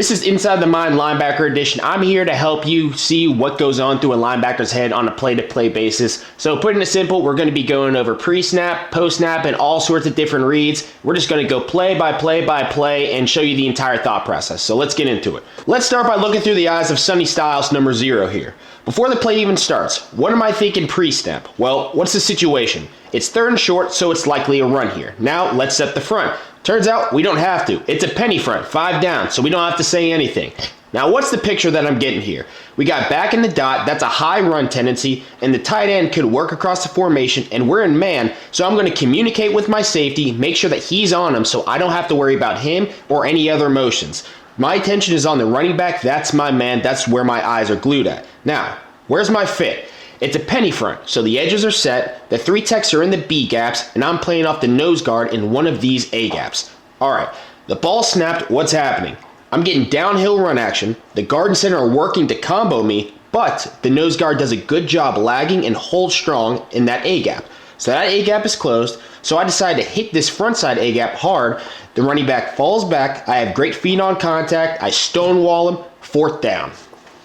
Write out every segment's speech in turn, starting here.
This is Inside the Mind Linebacker Edition. I'm here to help you see what goes on through a linebacker's head on a play-to-play basis. So putting it simple, we're going to be going over pre-snap, post-snap, and all sorts of different reads. We're just going to go play by play by play and show you the entire thought process. So let's get into it. Let's start by looking through the eyes of Sonny Styles, number 0 here. Before the play even starts, what am I thinking pre-snap? Well, what's the situation? It's 3rd and short, so it's likely a run here. Now, let's set the front. Turns out we don't have to. It's a penny front, 5 down, so we don't have to say anything. Now, what's the picture that I'm getting here? We got back in the dot, that's a high run tendency, and the tight end could work across the formation, and we're in man, so I'm going to communicate with my safety, make sure that he's on him so I don't have to worry about him or any other motions. My attention is on the running back, that's my man, that's where my eyes are glued at. Now, where's my fit? It's a penny front, so the edges are set, the 3 techs are in the B gaps, and I'm playing off the nose guard in one of these A gaps. Alright, the ball snapped, what's happening? I'm getting downhill run action, the guard and center are working to combo me, but the nose guard does a good job lagging and holds strong in that A gap. So that A gap is closed, so I decide to hit this front side A gap hard, the running back falls back, I have great feet on contact, I stonewall him, 4th down.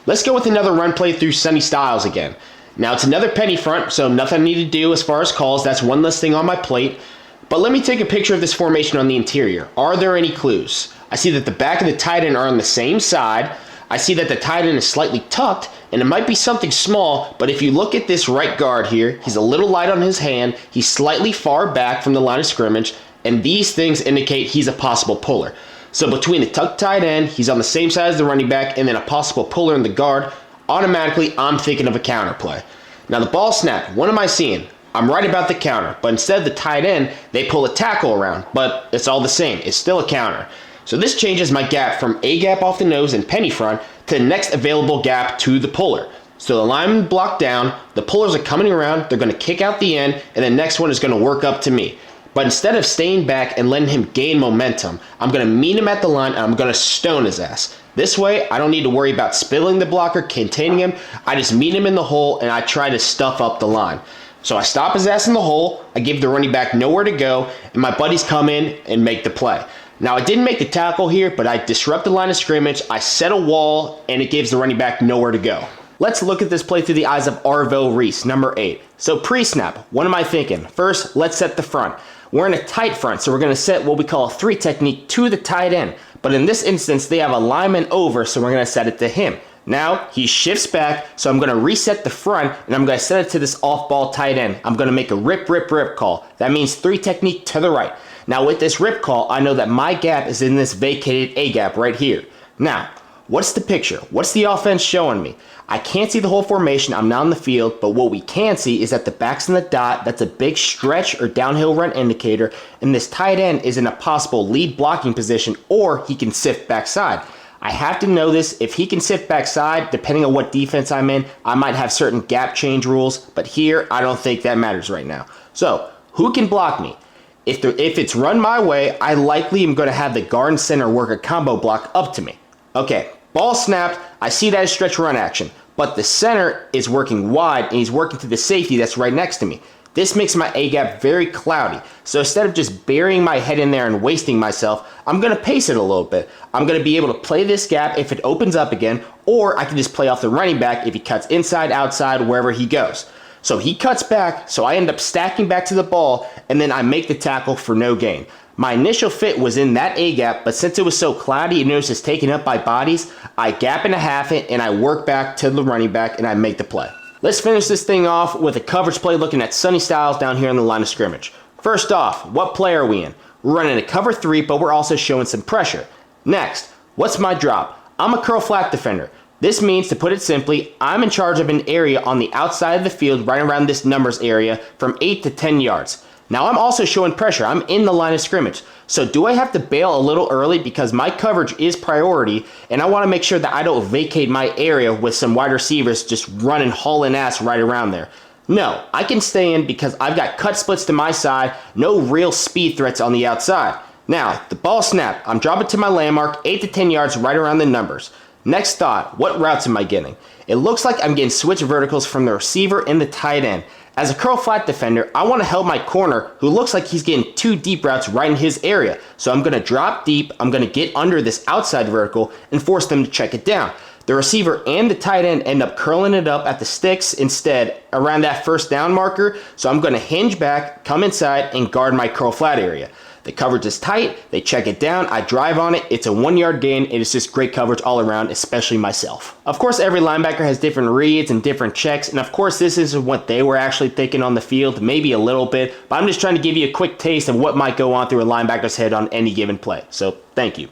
Let's go with another run play through Sonny Styles again. Now it's another penny front, so nothing I need to do as far as calls. That's one less thing on my plate. But let me take a picture of this formation on the interior. Are there any clues? I see that the back and the tight end are on the same side. I see that the tight end is slightly tucked, and it might be something small, but if you look at this right guard here, he's a little light on his hand, he's slightly far back from the line of scrimmage, and these things indicate he's a possible puller. So between the tucked tight end, he's on the same side as the running back, and then a possible puller in the guard, automatically I'm thinking of a counter play. Now the ball snap, what am I seeing? I'm right about the counter, but instead of the tight end, they pull a tackle around, but it's all the same, it's still a counter. So this changes my gap from A gap off the nose and penny front to the next available gap to the puller. So the lineman blocked down, the pullers are coming around, they're going to kick out the end, and the next one is going to work up to me. But instead of staying back and letting him gain momentum, I'm going to meet him at the line and I'm going to stone his ass. This way, I don't need to worry about spilling the blocker, containing him. I just meet him in the hole and I try to stuff up the line. So I stop his ass in the hole, I give the running back nowhere to go, and my buddies come in and make the play. Now, I didn't make the tackle here, but I disrupt the line of scrimmage, I set a wall, and it gives the running back nowhere to go. Let's look at this play through the eyes of Arvell Reese, number 8. So pre-snap, what am I thinking? First, let's set the front. We're in a tight front, so we're going to set what we call a 3 technique to the tight end. But in this instance, they have a lineman over, so we're going to set it to him. Now, he shifts back, so I'm going to reset the front, and I'm going to set it to this off-ball tight end. I'm going to make a rip, rip, rip call. That means 3 technique to the right. Now, with this rip call, I know that my gap is in this vacated A gap right here. Now, what's the picture? What's the offense showing me? I can't see the whole formation, I'm not on the field, but what we can see is that the back's in the dot, that's a big stretch or downhill run indicator, and this tight end is in a possible lead blocking position, or he can sift backside. I have to know this. If he can sift backside, depending on what defense I'm in, I might have certain gap change rules, but here, I don't think that matters right now. So, who can block me? If it's run my way, I likely am going to have the guard and center work a combo block up to me. Okay, ball snapped, I see that as stretch run action, but the center is working wide and he's working to the safety that's right next to me. This makes my A gap very cloudy, so instead of just burying my head in there and wasting myself, I'm going to pace it a little bit. I'm going to be able to play this gap if it opens up again, or I can just play off the running back if he cuts inside, outside, wherever he goes. So he cuts back, so I end up stacking back to the ball, and then I make the tackle for no gain. My initial fit was in that A gap, but since it was so cloudy and it was just taken up by bodies, I gap and a half it, and I work back to the running back, and I make the play. Let's finish this thing off with a coverage play looking at Sonny Styles down here on the line of scrimmage. First off, what play are we in? We're running a cover 3, but we're also showing some pressure. Next, what's my drop? I'm a curl flat defender. This means, to put it simply, I'm in charge of an area on the outside of the field right around this numbers area from 8 to 10 yards. Now I'm also showing pressure. I'm in the line of scrimmage. So do I have to bail a little early because my coverage is priority and I want to make sure that I don't vacate my area with some wide receivers just running hauling ass right around there? No, I can stay in because I've got cut splits to my side, no real speed threats on the outside. Now, the ball snap, I'm dropping to my landmark, 8 to 10 yards right around the numbers. Next thought, what routes am I getting? It looks like I'm getting switch verticals from the receiver and the tight end. As a curl flat defender, I want to help my corner who looks like he's getting 2 deep routes right in his area. So I'm going to drop deep, I'm going to get under this outside vertical and force them to check it down. The receiver and the tight end end up curling it up at the sticks instead around that first down marker. So I'm going to hinge back, come inside, and guard my curl flat area. The coverage is tight, they check it down, I drive on it, it's a 1-yard gain, it is just great coverage all around, especially myself. Of course, every linebacker has different reads and different checks, and of course this isn't what they were actually thinking on the field, maybe a little bit, but I'm just trying to give you a quick taste of what might go on through a linebacker's head on any given play. So, thank you.